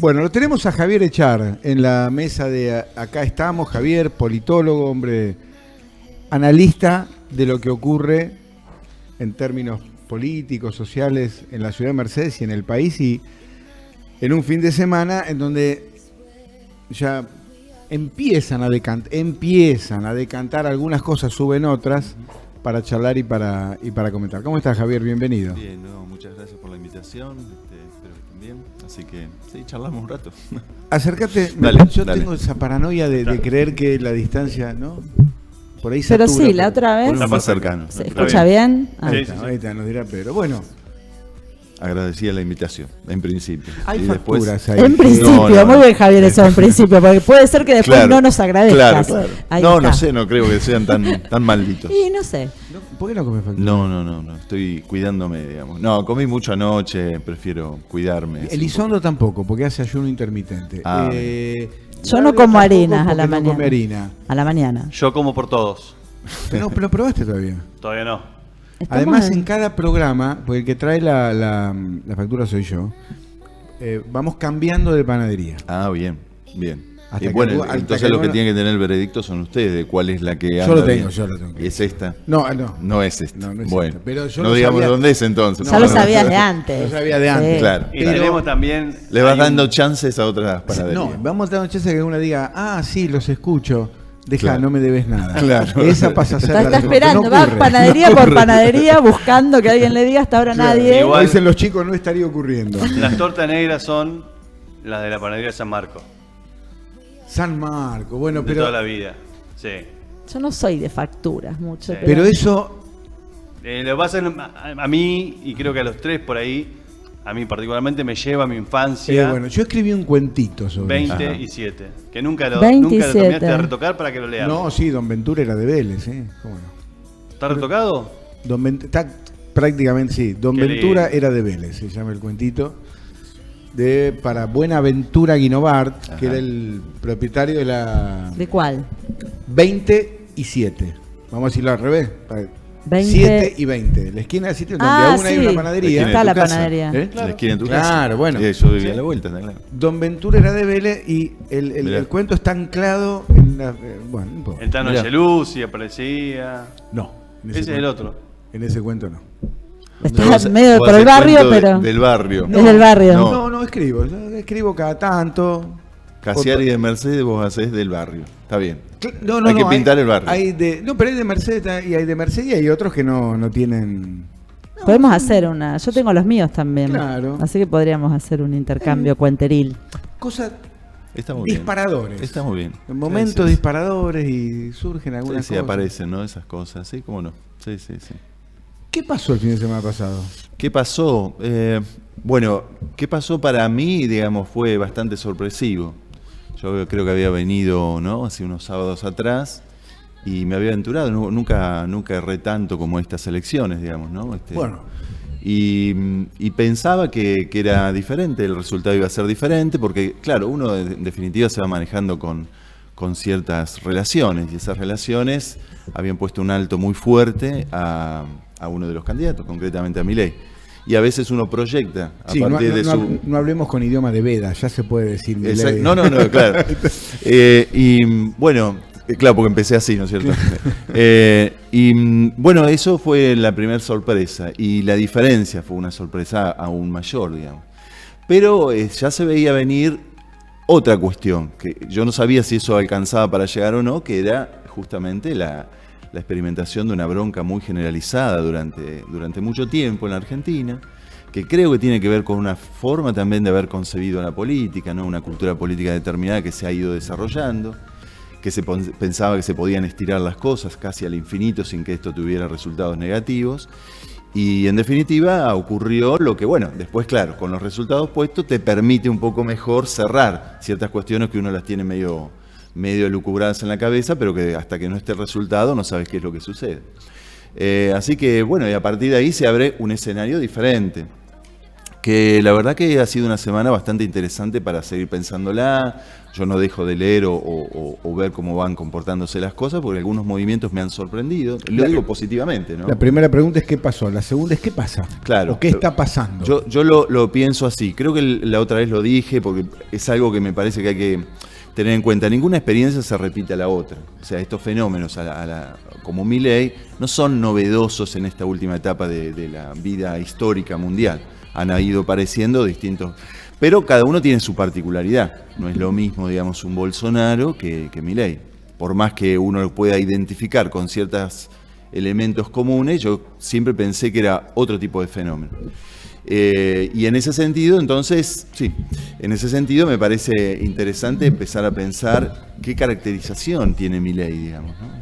Bueno, lo tenemos a Javier Echar en la mesa de Acá Estamos. Javier, politólogo, hombre, analista de lo que ocurre en términos políticos, sociales en la ciudad de Mercedes y en el país, y en un fin de semana en donde ya empiezan a decantar algunas cosas, suben otras para charlar y para comentar. ¿Cómo estás, Javier? Bienvenido. Bien, no, muchas gracias por la invitación, espero que estén bien, así que sí, charlamos un rato. Acércate, Dale, yo dale. tengo esa paranoia de creer que la distancia, ¿no? Por ahí Pero satura, sí, la otra vez. Está más cercano. ¿Se escucha bien? Ahí Sí, está, sí, sí. ahí está, nos dirá Pedro. Bueno, Agradecía la invitación, en principio. hay Y facturas ahí. En principio, No. muy bien, Javier, eso en principio, porque puede ser que después Claro, no nos agradezcas. Claro. Ahí No, está. no sé, no creo que sean tan malditos. Y no sé. ¿Por qué no comes facturas? No, estoy cuidándome, digamos. No, comí mucho anoche, prefiero cuidarme. Elizondo tampoco, porque hace ayuno intermitente. Ah, Yo no Gabriela como tampoco harinas a la porque no come mañana. harina. A la mañana. Yo como por todos. No, pero lo probaste todavía. Todavía no. Estamos Además, en cada programa, porque el que trae la factura soy yo, vamos cambiando de panadería. Ah, bien. Hasta Y que bueno, hasta entonces que los no que la- tienen que tener el veredicto son ustedes, de cuál es la que anda Yo lo bien. tengo, yo lo tengo. ¿Y es esta? No. No es esta. No es bueno, esta, pero yo no lo digamos sabía- dónde es entonces. Ya lo sabías de antes. Lo sabía de antes. Sí. Claro. Y Pero- tenemos también. Le vas hay dando un- chances a otras panaderías. No, vamos a dar una chance que uno diga, ah, sí, los escucho. Deja, Claro. no me debes nada. Claro. Esa pasa a ser Está la esperando, no va ocurre. panadería por panadería buscando que alguien le diga hasta ahora Claro. nadie. Igual- Como dicen los chicos, no estaría ocurriendo. Las tortas negras son las de la panadería de San Marco. San Marco, bueno, De toda la pero, vida. Sí. Yo no soy de facturas mucho. Sí. pero eso, Lo que pasa es a mí, y creo que a los tres por ahí, a mí particularmente me lleva a mi infancia. bueno, yo escribí un cuentito sobre eso. 20 y 7. Que nunca lo 27. terminaste de retocar para que lo leamos. No, sí, Don Ventura era de Vélez, ¿cómo no? ¿Está retocado? Está prácticamente, sí. Don Qué Ventura lindo. era de Vélez, se llama el cuentito. Para Buenaventura Guinovart, que Ajá. era el propietario de la ¿De cuál? 20 y 7. Vamos a decirlo al revés. 20. 7 y 20. La esquina de 7, donde aún hay una panadería. La esquina Está de la tu casa. panadería. La esquina de tu casa. Claro, bueno. Sí, yo vivía a la vuelta, está claro. Don Ventura era de Vélez y el Mirá. cuento está anclado en la. Bueno, no importa. El Tano Mirá. Gelusi aparecía. No. en Ese es el cuento- otro. En ese cuento no. Está Vos- en medio vos por el haces barrio, cuento pero. del barrio. Es del barrio. No. No escribo. Yo escribo cada tanto. Casiari de Mercedes vos hacés del barrio. Está bien. No, Hay que pintar el barrio. Pero hay de Mercedes y hay de Mercedes y hay otros que no tienen. Podemos hacer una. Yo tengo los míos también. Claro. Así que podríamos hacer un intercambio cuenteril. Cosas Está muy bien. disparadores. Está muy bien. En momentos Sí, sí. disparadores y surgen Sí, algunas sí, cosas. aparecen, ¿no? Esas cosas. Sí, cómo no. Sí. ¿Qué pasó el fin de semana pasado? ¿Qué pasó? Bueno, ¿qué pasó para mí? Digamos, fue bastante sorpresivo. Yo creo que había venido, ¿no? Hace unos sábados atrás y me había aventurado. Nunca erré tanto como estas elecciones, digamos, ¿no? Bueno. Y pensaba que era diferente, el resultado iba a ser diferente, porque, claro, uno en definitiva se va manejando con ciertas relaciones, y esas relaciones habían puesto un alto muy fuerte a uno de los candidatos, concretamente a Milei. Y a veces uno proyecta a Sí, partir de su... no hablemos con idioma de Veda, ya se puede decir. Exacto. Milei. No, claro. Y bueno, claro, porque empecé así, ¿no es cierto? Bueno, eso fue la primera sorpresa y la diferencia fue una sorpresa aún mayor, digamos. Pero ya se veía venir otra cuestión, que yo no sabía si eso alcanzaba para llegar o no, que era justamente la experimentación de una bronca muy generalizada durante mucho tiempo en la Argentina, que creo que tiene que ver con una forma también de haber concebido la política, ¿no? Una cultura política determinada que se ha ido desarrollando, que se pensaba que se podían estirar las cosas casi al infinito sin que esto tuviera resultados negativos. Y en definitiva ocurrió lo que, bueno, después claro, con los resultados puestos te permite un poco mejor cerrar ciertas cuestiones que uno las tiene medio elucubradas en la cabeza, pero que hasta que no esté el resultado no sabes qué es lo que sucede. Así que bueno, y a partir de ahí se abre un escenario diferente. Que la verdad que ha sido una semana bastante interesante para seguir pensándola. Yo no dejo de leer o ver cómo van comportándose las cosas, porque algunos movimientos me han sorprendido. Lo digo positivamente, ¿no? La primera pregunta es qué pasó, la segunda es qué pasa. Claro. ¿O qué está pasando? Yo lo pienso así. Creo que la otra vez lo dije, porque es algo que me parece que hay que tener en cuenta. Ninguna experiencia se repite a la otra. O sea, estos fenómenos como Milei no son novedosos en esta última etapa de la vida histórica mundial. Han ido apareciendo distintos, pero cada uno tiene su particularidad. No es lo mismo, digamos, un Bolsonaro que Milei. Por más que uno lo pueda identificar con ciertos elementos comunes, yo siempre pensé que era otro tipo de fenómeno. Y en ese sentido, entonces, sí, en ese sentido me parece interesante empezar a pensar qué caracterización tiene Milei, digamos, ¿no?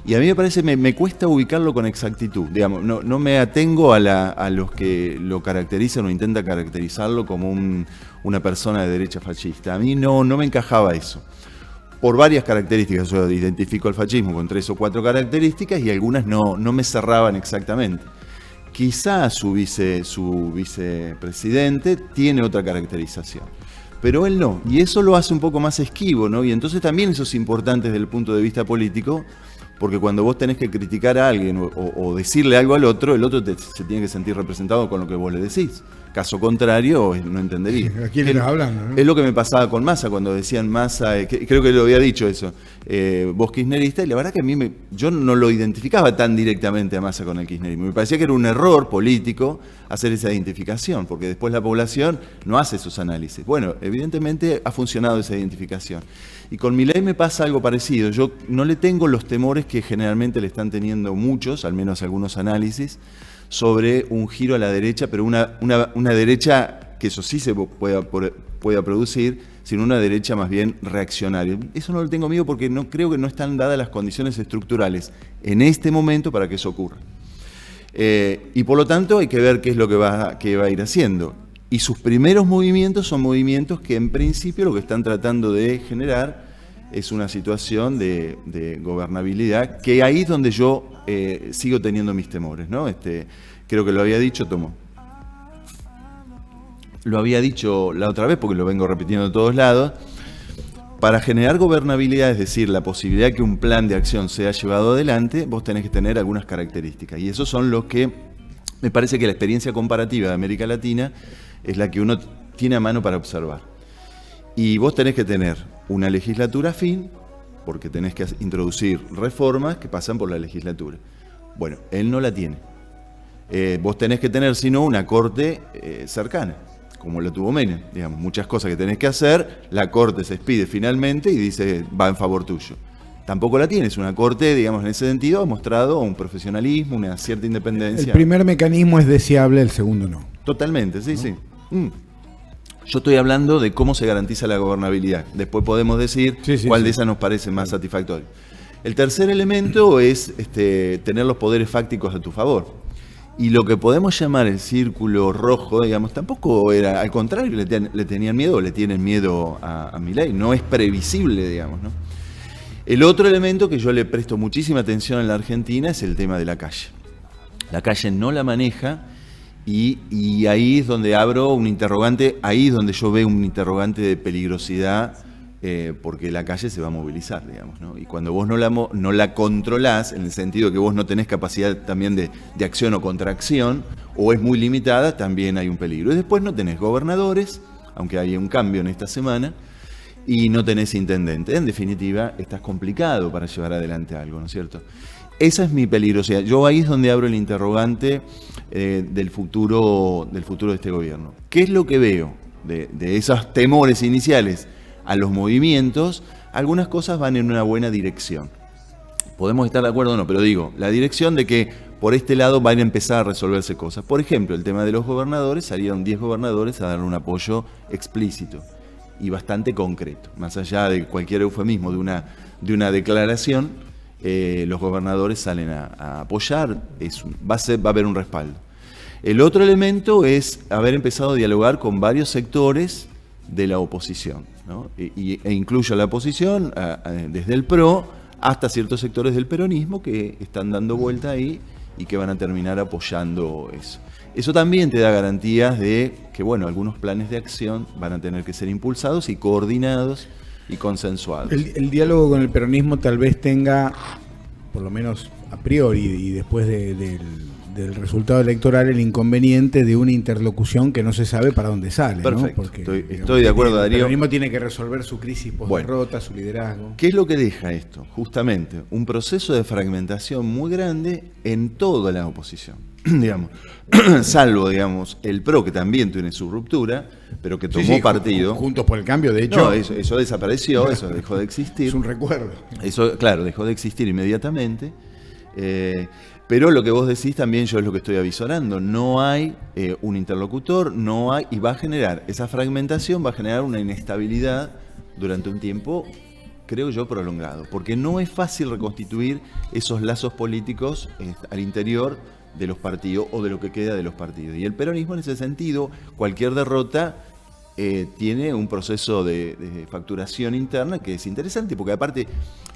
Y a mí me parece, me cuesta ubicarlo con exactitud, digamos, no me atengo a los que lo caracterizan o intentan caracterizarlo como una persona de derecha fascista. A mí no me encajaba eso. Por varias características, yo identifico al fascismo con 3 o 4 características y algunas no me cerraban exactamente. Quizás su vicepresidente tiene otra caracterización, pero él no, y eso lo hace un poco más esquivo, ¿no? Y entonces también eso es importante desde el punto de vista político, porque cuando vos tenés que criticar a alguien o decirle algo al otro, el otro se tiene que sentir representado con lo que vos le decís. Caso contrario, no entendería. ¿A quién estás hablando? ¿No? Es lo que me pasaba con Massa, cuando decían Massa, creo que lo había dicho eso, vos kirchnerista, y la verdad que yo no lo identificaba tan directamente a Massa con el kirchnerismo. Me parecía que era un error político hacer esa identificación, porque después la población no hace esos análisis. Bueno, evidentemente ha funcionado esa identificación. Y con Milei me pasa algo parecido. Yo no le tengo los temores que generalmente le están teniendo muchos, al menos algunos análisis, sobre un giro a la derecha, pero una derecha que eso sí se pueda producir, sino una derecha más bien reaccionaria. Eso no lo tengo miedo porque creo que no están dadas las condiciones estructurales en este momento para que eso ocurra. Y por lo tanto hay que ver qué es lo que va a ir haciendo. Y sus primeros movimientos son movimientos que en principio lo que están tratando de generar es una situación de gobernabilidad, que ahí es donde yo sigo teniendo mis temores, ¿no? Creo que lo había dicho, lo había dicho la otra vez porque lo vengo repitiendo de todos lados. Para generar gobernabilidad, es decir, la posibilidad de que un plan de acción sea llevado adelante, vos tenés que tener algunas características. Y esos son los que me parece que la experiencia comparativa de América Latina es la que uno tiene a mano para observar. Y vos tenés que tener una legislatura afín, porque tenés que introducir reformas que pasan por la legislatura. Bueno, él no la tiene. Vos tenés que tener, sino una corte cercana, como lo tuvo Menem. Digamos, muchas cosas que tenés que hacer, la corte se expide finalmente y dice, va en favor tuyo. Tampoco la tienes. Una corte, digamos, en ese sentido, ha mostrado un profesionalismo, una cierta independencia. El primer mecanismo es deseable, el segundo no. Totalmente, sí, ¿no? Sí. Yo estoy hablando de cómo se garantiza la gobernabilidad. Después podemos decir cuál de esas nos parece más satisfactorio. El tercer elemento es tener los poderes fácticos a tu favor. Y lo que podemos llamar el círculo rojo, digamos, tampoco era, al contrario, le tenían miedo o le tienen miedo a Milei. No es previsible, digamos, ¿no? El otro elemento que yo le presto muchísima atención en la Argentina es el tema de la calle. La calle no la maneja. Y ahí es donde abro un interrogante, ahí es donde yo veo un interrogante de peligrosidad, porque la calle se va a movilizar, digamos, ¿no? Y cuando vos no la controlás, en el sentido que vos no tenés capacidad también de acción o contracción, o es muy limitada, también hay un peligro. Y después no tenés gobernadores, aunque hay un cambio en esta semana, y no tenés intendente. En definitiva, estás complicado para llevar adelante algo, ¿no es cierto? Esa es mi peligrosidad. Yo ahí es donde abro el interrogante del futuro de este gobierno. ¿Qué es lo que veo de esos temores iniciales a los movimientos? Algunas cosas van en una buena dirección. Podemos estar de acuerdo o no, pero digo, la dirección de que por este lado van a empezar a resolverse cosas. Por ejemplo, el tema de los gobernadores, salieron 10 gobernadores a dar un apoyo explícito y bastante concreto. Más allá de cualquier eufemismo de una declaración, los gobernadores salen a apoyar, va a haber un respaldo. El otro elemento es haber empezado a dialogar con varios sectores de la oposición, ¿no? E incluyo a la oposición desde el PRO hasta ciertos sectores del peronismo que están dando vuelta ahí y que van a terminar apoyando eso. Eso también te da garantías de que, bueno, algunos planes de acción van a tener que ser impulsados y coordinados y consensuados. El diálogo con el peronismo tal vez tenga, por lo menos a priori y después del resultado electoral, el inconveniente de una interlocución que no se sabe para dónde sale. Perfecto. ¿No? Porque, estoy de acuerdo, Darío. El peronismo tiene que resolver su crisis post-derrota, su liderazgo. ¿Qué es lo que deja esto? Justamente un proceso de fragmentación muy grande en toda la oposición. Digamos, salvo, digamos, el PRO, que también tiene su ruptura, pero que tomó partido. Juntos por el Cambio, de hecho. No, eso desapareció, eso dejó de existir. Es un recuerdo. Eso, claro, dejó de existir inmediatamente. Pero lo que vos decís también yo es lo que estoy avisorando. No hay un interlocutor, no hay, y va a generar, esa fragmentación va a generar una inestabilidad durante un tiempo, creo yo, prolongado. Porque no es fácil reconstituir esos lazos políticos al interior de los partidos o de lo que queda de los partidos. Y el peronismo, en ese sentido, cualquier derrota tiene un proceso de facturación interna que es interesante, porque aparte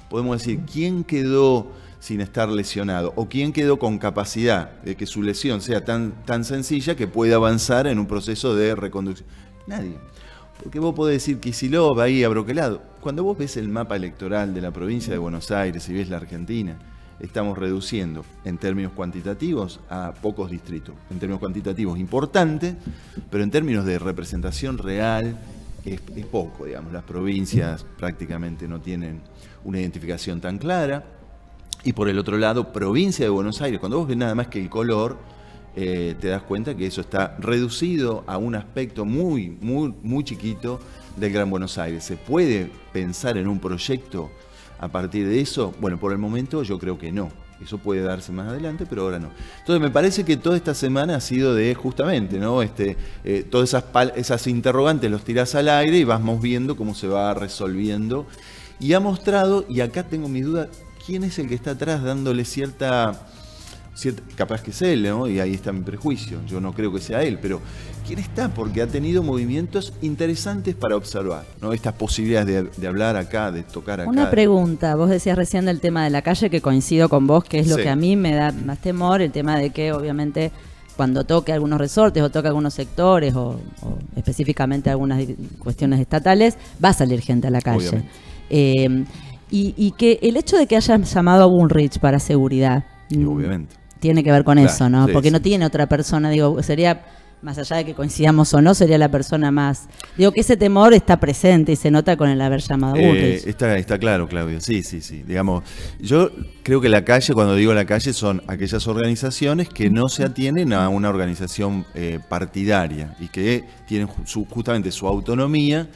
podemos decir quién quedó sin estar lesionado o quién quedó con capacidad de que su lesión sea tan sencilla que pueda avanzar en un proceso de reconducción. Nadie. Porque vos podés decir Kicillof ahí abroquelado. Cuando vos ves el mapa electoral de la provincia de Buenos Aires y ves la Argentina, estamos reduciendo en términos cuantitativos a pocos distritos. En términos cuantitativos importante, pero en términos de representación real es poco, digamos. Las provincias prácticamente no tienen una identificación tan clara. Y por el otro lado, provincia de Buenos Aires, cuando vos ves nada más que el color, te das cuenta que eso está reducido a un aspecto muy, muy, muy chiquito del Gran Buenos Aires. ¿Se puede pensar en un proyecto a partir de eso? Bueno, por el momento yo creo que no. Eso puede darse más adelante, pero ahora no. Entonces me parece que toda esta semana ha sido de justamente, ¿no? Todas esas interrogantes los tirás al aire y vamos viendo cómo se va resolviendo. Y ha mostrado, y acá tengo mis dudas, quién es el que está atrás dándole cierta, capaz que es él, ¿no? Y ahí está mi prejuicio, yo no creo que sea él, pero ¿quién está? Porque ha tenido movimientos interesantes para observar, ¿no? Estas posibilidades de hablar acá, de tocar acá. Una pregunta, vos decías recién del tema de la calle, que coincido con vos, que es lo Sí. que a mí me da más temor, el tema de que obviamente cuando toque algunos resortes o toque algunos sectores o específicamente algunas cuestiones estatales, va a salir gente a la calle. Y que el hecho de que hayan llamado a Bullrich para seguridad Obviamente. tiene que ver con Claro, eso, ¿no? sí, Porque sí. no tiene otra persona, digo, sería, más allá de que coincidamos o no, sería la persona más... Digo que ese temor está presente y se nota con el haber llamado a Bullrich. Está claro, Claudio. Sí. Digamos, yo creo que la calle, cuando digo la calle, son aquellas organizaciones que no se atienen a una organización partidaria y que tienen justamente su autonomía.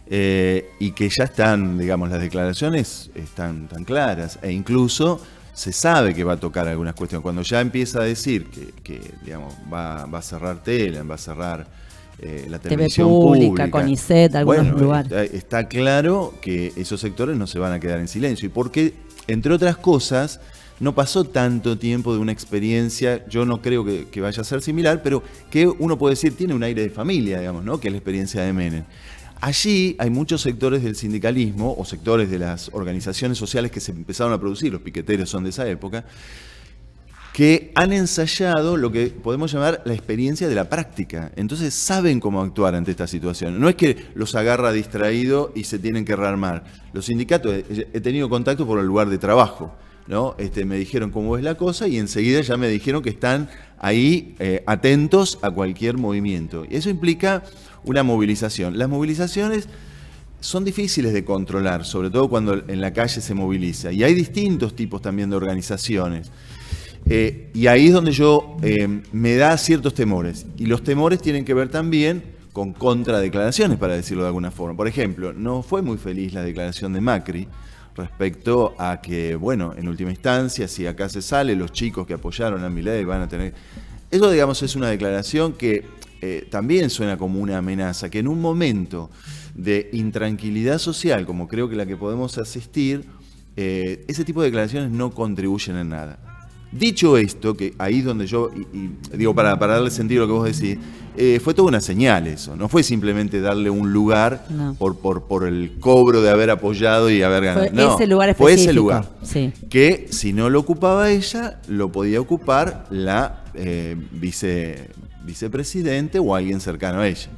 Y que ya están, digamos, las declaraciones están tan claras e incluso se sabe que va a tocar algunas cuestiones. Cuando ya empieza a decir que digamos, va a cerrar Telam, va a cerrar la televisión pública, CONICET, algunos lugares. Está claro que esos sectores no se van a quedar en silencio. Y porque, entre otras cosas, no pasó tanto tiempo de una experiencia, yo no creo que vaya a ser similar, pero que uno puede decir tiene un aire de familia, digamos, ¿no? Que es la experiencia de Menem. Allí hay muchos sectores del sindicalismo o sectores de las organizaciones sociales que se empezaron a producir, los piqueteros son de esa época, que han ensayado lo que podemos llamar la experiencia de la práctica. Entonces saben cómo actuar ante esta situación. No es que los agarra distraído y se tienen que rearmar. Los sindicatos, he tenido contacto por el lugar de trabajo, ¿no? Me dijeron cómo es la cosa y enseguida ya me dijeron que están ahí atentos a cualquier movimiento. Y eso implica una movilización. Las movilizaciones son difíciles de controlar, sobre todo cuando en la calle se moviliza. Y hay distintos tipos también de organizaciones. Y ahí es donde yo me da ciertos temores. Y los temores tienen que ver también con contradeclaraciones, para decirlo de alguna forma. Por ejemplo, no fue muy feliz la declaración de Macri respecto a que, bueno, en última instancia, si acá se sale, los chicos que apoyaron a Milei van a tener... Eso, digamos, es una declaración que también suena como una amenaza, que en un momento de intranquilidad social, como creo que la que podemos asistir, ese tipo de declaraciones no contribuyen en nada. Dicho esto, que ahí es donde yo, y digo, para darle sentido a lo que vos decís, fue toda una señal eso, no fue simplemente darle un lugar por el cobro de haber apoyado y haber ganado. Fue ese lugar específico. Fue ese lugar, sí. que si no lo ocupaba ella, lo podía ocupar la vicepresidente o alguien cercano a ella.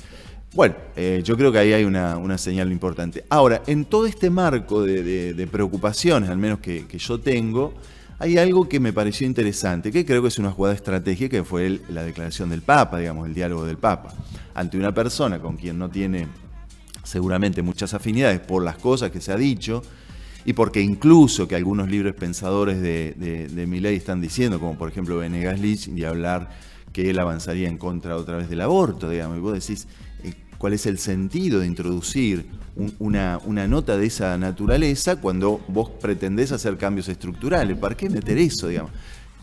Bueno, yo creo que ahí hay una señal importante. Ahora, en todo este marco de preocupaciones, al menos que yo tengo, hay algo que me pareció interesante, que creo que es una jugada estratégica, que fue la declaración del Papa, digamos, el diálogo del Papa, ante una persona con quien no tiene seguramente muchas afinidades por las cosas que se ha dicho, y porque incluso que algunos libres pensadores de Milei están diciendo, como por ejemplo Venegas Lich, y hablar que él avanzaría en contra otra vez del aborto, digamos, y vos decís, ¿cuál es el sentido de introducir una nota de esa naturaleza cuando vos pretendés hacer cambios estructurales? ¿Para qué meter eso, digamos?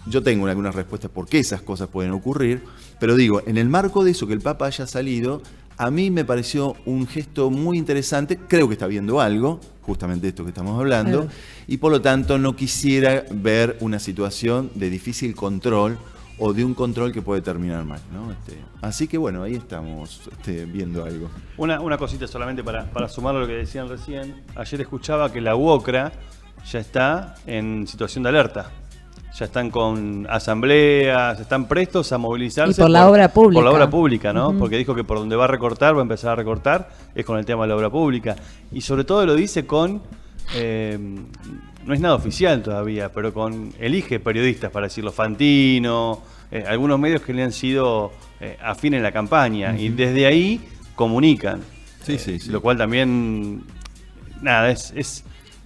Yo tengo algunas respuestas por qué esas cosas pueden ocurrir, pero digo, en el marco de eso, que el Papa haya salido, a mí me pareció un gesto muy interesante, creo que está viendo algo, justamente esto que estamos hablando, y por lo tanto no quisiera ver una situación de difícil control o de un control que puede terminar mal, ¿no? Así que bueno, ahí estamos viendo algo. Una cosita solamente para sumar a lo que decían recién. Ayer escuchaba que la UOCRA ya está en situación de alerta. Ya están con asambleas, están prestos a movilizarse. Y por la obra pública. Por la obra pública, ¿no? Porque dijo que por donde va a recortar, va a empezar a recortar, es con el tema de la obra pública. Y sobre todo lo dice con... no es nada oficial todavía, pero elige periodistas, para decirlo, Fantino, algunos medios que le han sido afines en la campaña, y desde ahí comunican. Sí. Lo cual también, nada,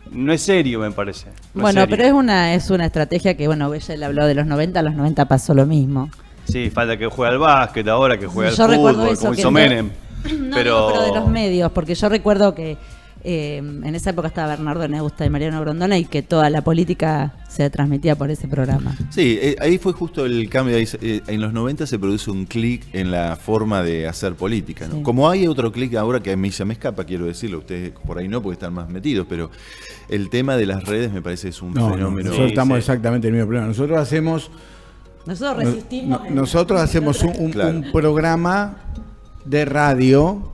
no es serio, me parece. Bueno, pero es una estrategia que, bueno, ella le habló de los 90, a los 90 pasó lo mismo. Sí, falta que juegue al básquet ahora, que juegue Yo al recuerdo fútbol, eso, como que hizo Menem. Pero de los medios, porque yo recuerdo que en esa época estaba Bernardo Neusta y Mariano Grondona, y que toda la política se transmitía por ese programa. Sí, ahí fue justo el cambio. En los 90 se produce un clic en la forma de hacer política, ¿no? Sí. Como hay otro clic ahora que a mí ya me escapa, quiero decirlo, ustedes por ahí no, porque están más metidos, pero el tema de las redes me parece es un fenómeno. Nosotros estamos exactamente en el mismo problema. Nosotros resistimos. Nosotros hacemos un programa de radio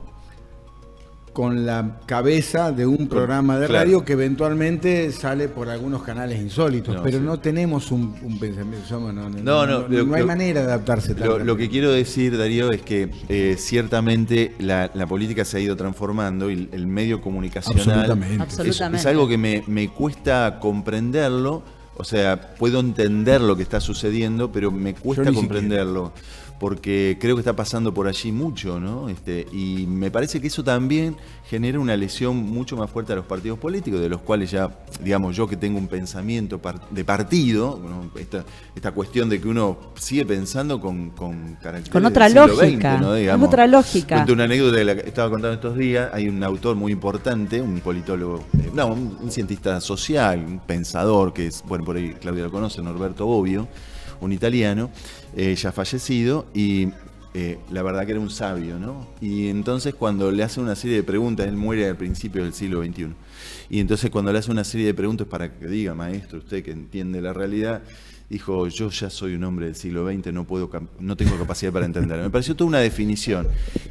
con la cabeza de un programa de radio que eventualmente sale por algunos canales insólitos, pero no tenemos un pensamiento, no hay manera de adaptarse. Lo que quiero decir, Darío, es que ciertamente la política se ha ido transformando y el medio comunicacional es algo que me cuesta comprenderlo. O sea, puedo entender lo que está sucediendo, pero me cuesta comprenderlo. Porque creo que está pasando por allí mucho, ¿no? Y me parece que eso también genera una lesión mucho más fuerte a los partidos políticos, de los cuales ya, digamos, yo que tengo un pensamiento de partido, ¿no? Esta cuestión de que uno sigue pensando con caracteres con otra del siglo lógica, XX, ¿no? Digamos, otra lógica. Cuento una anécdota de la que estaba contando estos días. Hay un autor muy importante, un politólogo, un cientista social, un pensador, que es, bueno, por ahí Claudia lo conoce, Norberto Bobbio, un italiano, ya fallecido, y la verdad que era un sabio, ¿no? Y entonces cuando le hace una serie de preguntas, él muere al principio del siglo XXI, y entonces cuando le hace una serie de preguntas para que diga, maestro, usted que entiende la realidad, dijo, yo ya soy un hombre del siglo XX, no tengo capacidad para entenderlo. Me pareció toda una definición.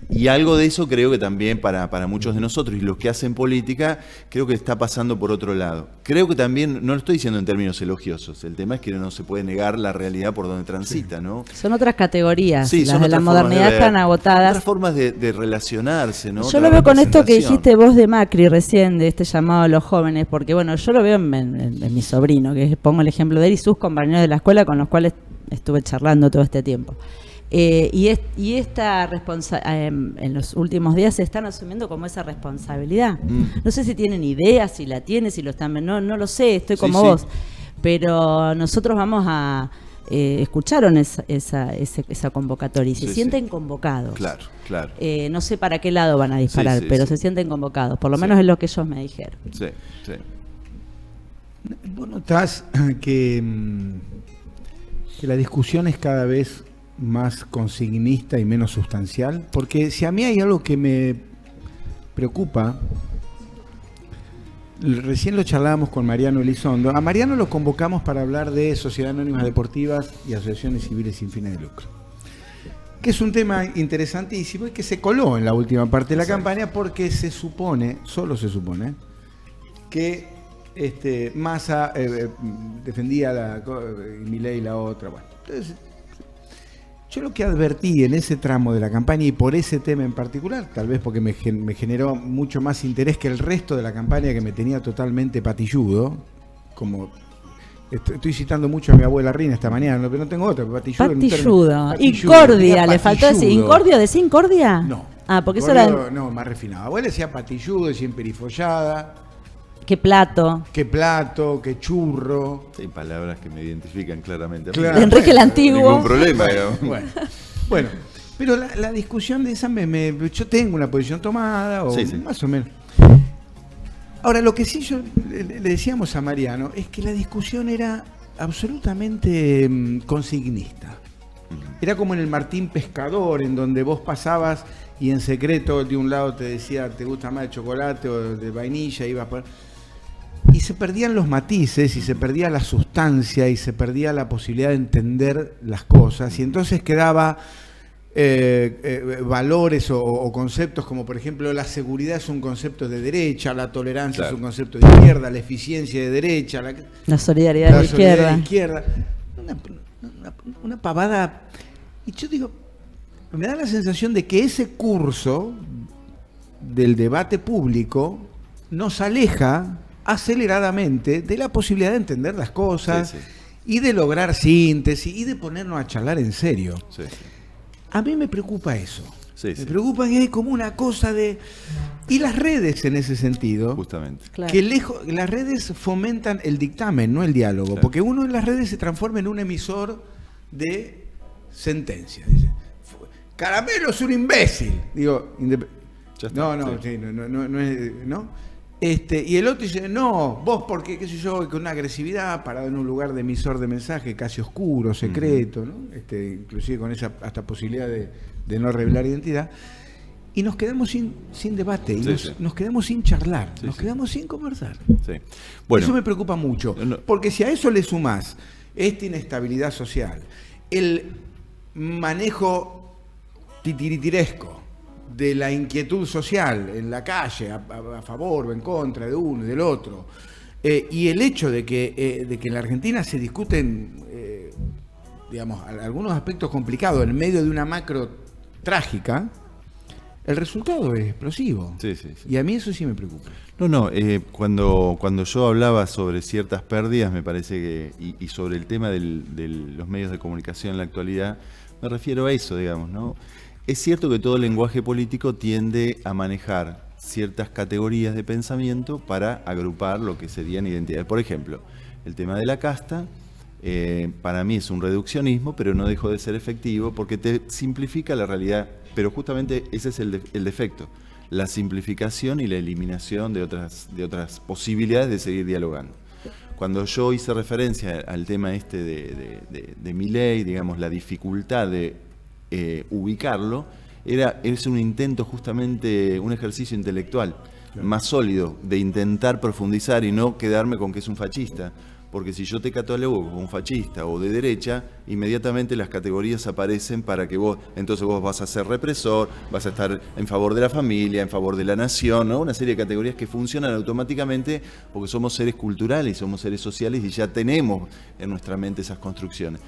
Y algo de eso creo que también para muchos de nosotros y los que hacen política, creo que está pasando por otro lado. Creo que también, no lo estoy diciendo en términos elogiosos, el tema es que no se puede negar la realidad por donde transita, ¿no? Son otras categorías, sí, las de la modernidad están agotadas. Otras formas de relacionarse, ¿no? Yo lo veo con esto que dijiste vos de Macri recién, de este llamado a los jóvenes, porque bueno, yo lo veo en mi sobrino, que pongo el ejemplo de él y sus compañeros de la escuela con los cuales estuve charlando todo este tiempo. Y esta en los últimos días se están asumiendo como esa responsabilidad. No sé si tienen idea, si la tienen, si lo están... No lo sé, estoy como vos. Pero nosotros vamos a... escucharon esa convocatoria y se sienten convocados. Claro. No sé para qué lado van a disparar, pero se sienten convocados. Por lo menos es lo que ellos me dijeron. Sí. ¿Vos notás que la discusión es cada vez más consignista y menos sustancial? Porque si a mí hay algo que me preocupa, recién lo charlábamos con Mariano Elizondo. A Mariano lo convocamos para hablar de sociedades anónimas deportivas y asociaciones civiles sin fines de lucro, que es un tema interesantísimo y que se coló en la última parte de la campaña, porque solo se supone, que Massa defendía y Milei la otra. Bueno, entonces Yo lo que advertí en ese tramo de la campaña y por ese tema en particular, tal vez porque me generó mucho más interés que el resto de la campaña que me tenía totalmente patilludo, como estoy citando mucho a mi abuela Rina esta mañana, pero no tengo otra, patilludo. Incordia, le faltó decir, ¿incordio? ¿Decía incordia? No. Ah, porque incordio, eso era... No, más refinado. Abuela decía patilludo, decía emperifollada. ¿Qué plato? ¿Qué plato? ¿Qué churro? Hay palabras que me identifican claramente. Claro. De Enrique el Antiguo. Ningún problema. Bueno, pero la discusión de esa, yo tengo una posición tomada, o sí. más o menos. Ahora, lo que sí yo le decíamos a Mariano es que la discusión era absolutamente consignista. Era como en el Martín Pescador, en donde vos pasabas y en secreto de un lado te decía, ¿te gusta más de chocolate o de vainilla? Ibas por... Y se perdían los matices, y se perdía la sustancia, y se perdía la posibilidad de entender las cosas, y entonces quedaba valores o conceptos como, por ejemplo, la seguridad es un concepto de derecha, la tolerancia es un concepto de izquierda, la eficiencia de derecha, la solidaridad de izquierda. Una pavada. Y yo digo, me da la sensación de que ese curso del debate público nos aleja aceleradamente de la posibilidad de entender las cosas y de lograr síntesis y de ponernos a charlar en serio. A mí me preocupa eso. Me preocupa que hay como una cosa de... Y las redes en ese sentido, justamente, que las redes fomentan el dictamen, no el diálogo, porque uno en las redes se transforma en un emisor de sentencias. Dice, Caramelo es un imbécil. Digo, ¿no? Y el otro dice, no, vos porque, qué sé yo, con una agresividad, parado en un lugar de emisor de mensaje casi oscuro, secreto, ¿no? Inclusive con esa hasta posibilidad de no revelar identidad. Y nos quedamos sin debate, nos quedamos sin charlar, nos quedamos sin conversar. Bueno, eso me preocupa mucho, porque si a eso le sumás esta inestabilidad social, el manejo titiritiresco de la inquietud social en la calle, a favor o en contra de uno y del otro, y el hecho de que en la Argentina se discuten, digamos, algunos aspectos complicados en medio de una macro trágica, el resultado es explosivo. Y a mí eso sí me preocupa. Cuando yo hablaba sobre ciertas pérdidas, me parece que, y sobre el tema de los medios de comunicación en la actualidad, me refiero a eso, digamos, ¿no? Es cierto que todo lenguaje político tiende a manejar ciertas categorías de pensamiento para agrupar lo que serían identidades. Por ejemplo, el tema de la casta, para mí es un reduccionismo, pero no dejó de ser efectivo porque te simplifica la realidad. Pero justamente ese es el defecto, la simplificación y la eliminación de otras posibilidades de seguir dialogando. Cuando yo hice referencia al tema de Milei, digamos, la dificultad de ubicarlo, es un intento justamente, un ejercicio intelectual más sólido, de intentar profundizar y no quedarme con que es un fascista. Porque si yo te catalogo como un fascista o de derecha, inmediatamente las categorías aparecen para que entonces vos vas a ser represor, vas a estar en favor de la familia, en favor de la nación, ¿no? Una serie de categorías que funcionan automáticamente porque somos seres culturales, somos seres sociales y ya tenemos en nuestra mente esas construcciones.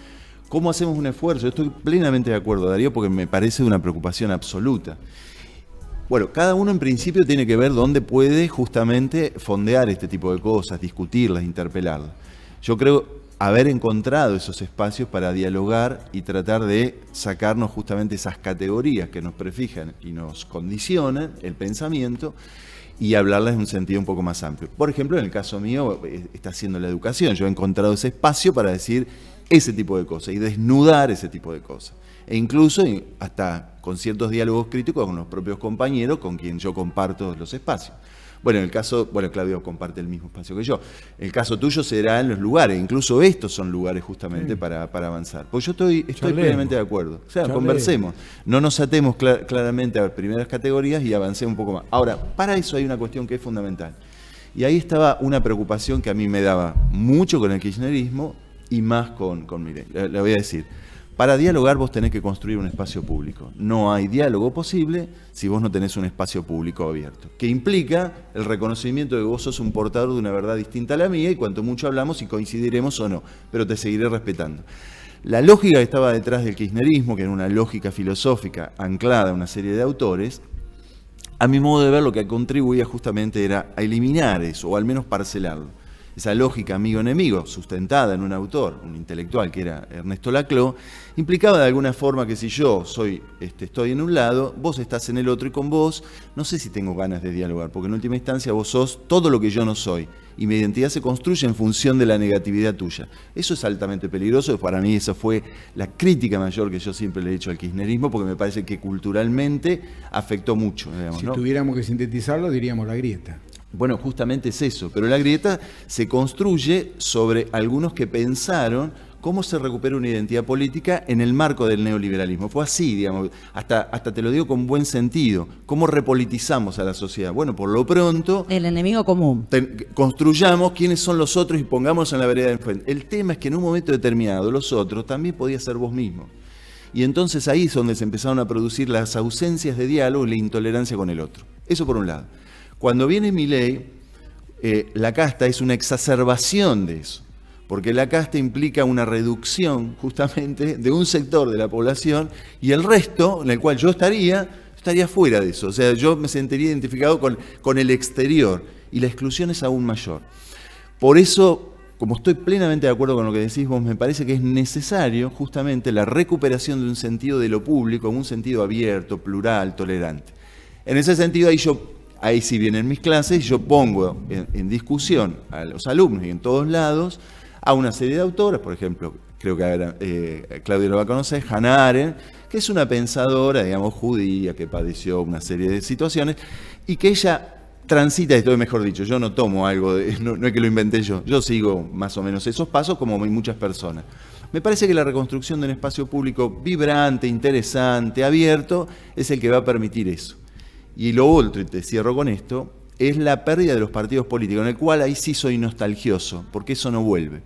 ¿Cómo hacemos un esfuerzo? Estoy plenamente de acuerdo, Darío, porque me parece una preocupación absoluta. Bueno, cada uno en principio tiene que ver dónde puede justamente fondear este tipo de cosas, discutirlas, interpelarlas. Yo creo haber encontrado esos espacios para dialogar y tratar de sacarnos justamente esas categorías que nos prefijan y nos condicionan el pensamiento y hablarlas en un sentido un poco más amplio. Por ejemplo, en el caso mío está siendo la educación. Yo he encontrado ese espacio para decir ese tipo de cosas y desnudar ese tipo de cosas. E incluso hasta con ciertos diálogos críticos con los propios compañeros con quien yo comparto los espacios. Bueno, en el caso, Claudio comparte el mismo espacio que yo. El caso tuyo será en los lugares, incluso estos son lugares justamente para avanzar. Pues yo estoy plenamente de acuerdo. O sea, conversemos, no nos atemos claramente a las primeras categorías y avancemos un poco más. Ahora, para eso hay una cuestión que es fundamental. Y ahí estaba una preocupación que a mí me daba mucho con el kirchnerismo y más con Milei. Le voy a decir. Para dialogar vos tenés que construir un espacio público. No hay diálogo posible si vos no tenés un espacio público abierto, que implica el reconocimiento de que vos sos un portador de una verdad distinta a la mía y cuanto mucho hablamos y coincidiremos o no, pero te seguiré respetando. La lógica que estaba detrás del kirchnerismo, que era una lógica filosófica anclada a una serie de autores, a mi modo de ver lo que contribuía justamente era a eliminar eso, o al menos parcelarlo. Esa lógica amigo-enemigo, sustentada en un autor, un intelectual que era Ernesto Laclau, implicaba de alguna forma que si yo estoy en un lado, vos estás en el otro y con vos no sé si tengo ganas de dialogar, porque en última instancia vos sos todo lo que yo no soy y mi identidad se construye en función de la negatividad tuya. Eso es altamente peligroso y para mí esa fue la crítica mayor que yo siempre le he hecho al kirchnerismo, porque me parece que culturalmente afectó mucho. Digamos, Si ¿no? tuviéramos que sintetizarlo, diríamos la grieta. Bueno, justamente es eso, pero la grieta se construye sobre algunos que pensaron cómo se recupera una identidad política en el marco del neoliberalismo. Fue así, digamos, hasta te lo digo con buen sentido. ¿Cómo repolitizamos a la sociedad? Bueno, por lo pronto... El enemigo común. Construyamos quiénes son los otros y pongamos en la vereda de enfrente. El tema es que en un momento determinado los otros también podía ser vos mismo. Y entonces ahí es donde se empezaron a producir las ausencias de diálogo y la intolerancia con el otro. Eso por un lado. Cuando viene Milei, la casta es una exacerbación de eso, porque la casta implica una reducción justamente de un sector de la población y el resto, en el cual yo estaría fuera de eso. O sea, yo me sentiría identificado con el exterior y la exclusión es aún mayor. Por eso, como estoy plenamente de acuerdo con lo que decís vos, me parece que es necesario justamente la recuperación de un sentido de lo público, un sentido abierto, plural, tolerante. En ese sentido, ahí sí vienen mis clases, yo pongo en discusión a los alumnos y en todos lados a una serie de autores, por ejemplo, creo que Claudio lo va a conocer, Hannah Arendt, que es una pensadora, digamos, judía, que padeció una serie de situaciones y que ella transita, esto mejor dicho, yo no tomo algo, no es que lo inventé yo sigo más o menos esos pasos como muchas personas. Me parece que la reconstrucción de un espacio público vibrante, interesante, abierto, es el que va a permitir eso. Y lo otro, y te cierro con esto, es la pérdida de los partidos políticos, en el cual ahí sí soy nostalgioso, porque eso no vuelve.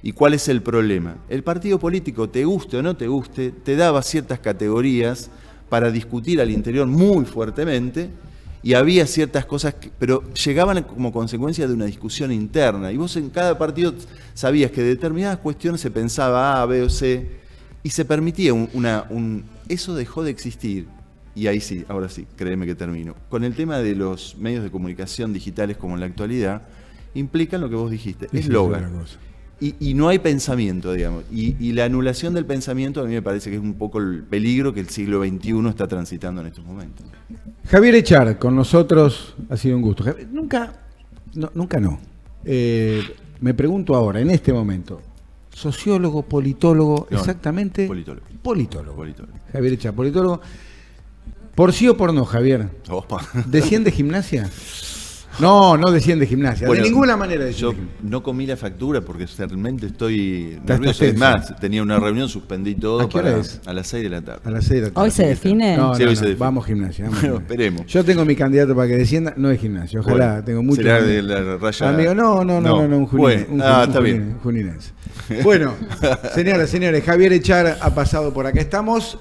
¿Y cuál es el problema? El partido político, te guste o no te guste, te daba ciertas categorías para discutir al interior muy fuertemente, y había ciertas cosas, pero llegaban como consecuencia de una discusión interna, y vos en cada partido sabías que de determinadas cuestiones se pensaba A, B o C, y se permitía eso dejó de existir. Y ahí sí, ahora sí, créeme que termino. Con el tema de los medios de comunicación digitales como en la actualidad, implican lo que vos dijiste, eslogan. Y no hay pensamiento, digamos. Y la anulación del pensamiento a mí me parece que es un poco el peligro que el siglo XXI está transitando en estos momentos. Javier Echar, con nosotros, ha sido un gusto. Nunca no. Me pregunto ahora, en este momento, sociólogo, politólogo, No, exactamente. politólogo. Javier Echar, politólogo. ¿Por sí o por no, Javier? Opa. ¿Desciende gimnasia? No desciende gimnasia. Bueno, de ninguna manera yo desciende gimnasia. no comí la factura porque realmente estoy Estás nervioso. Es tenso. más, tenía una reunión, suspendí todo ¿A qué hora es? a las 6 de la tarde. A las 6 de la tarde. ¿Hoy se define? No, Sí, hoy se define. vamos gimnasia. Bueno, esperemos. Yo tengo mi candidato para que descienda, no es gimnasia. Ojalá, Bueno, tengo mucho. ¿será de la raya? Amigo, no, un Bueno, está un bien. juninense. Bueno, señoras, señores, Javier Echar ha pasado por acá. Estamos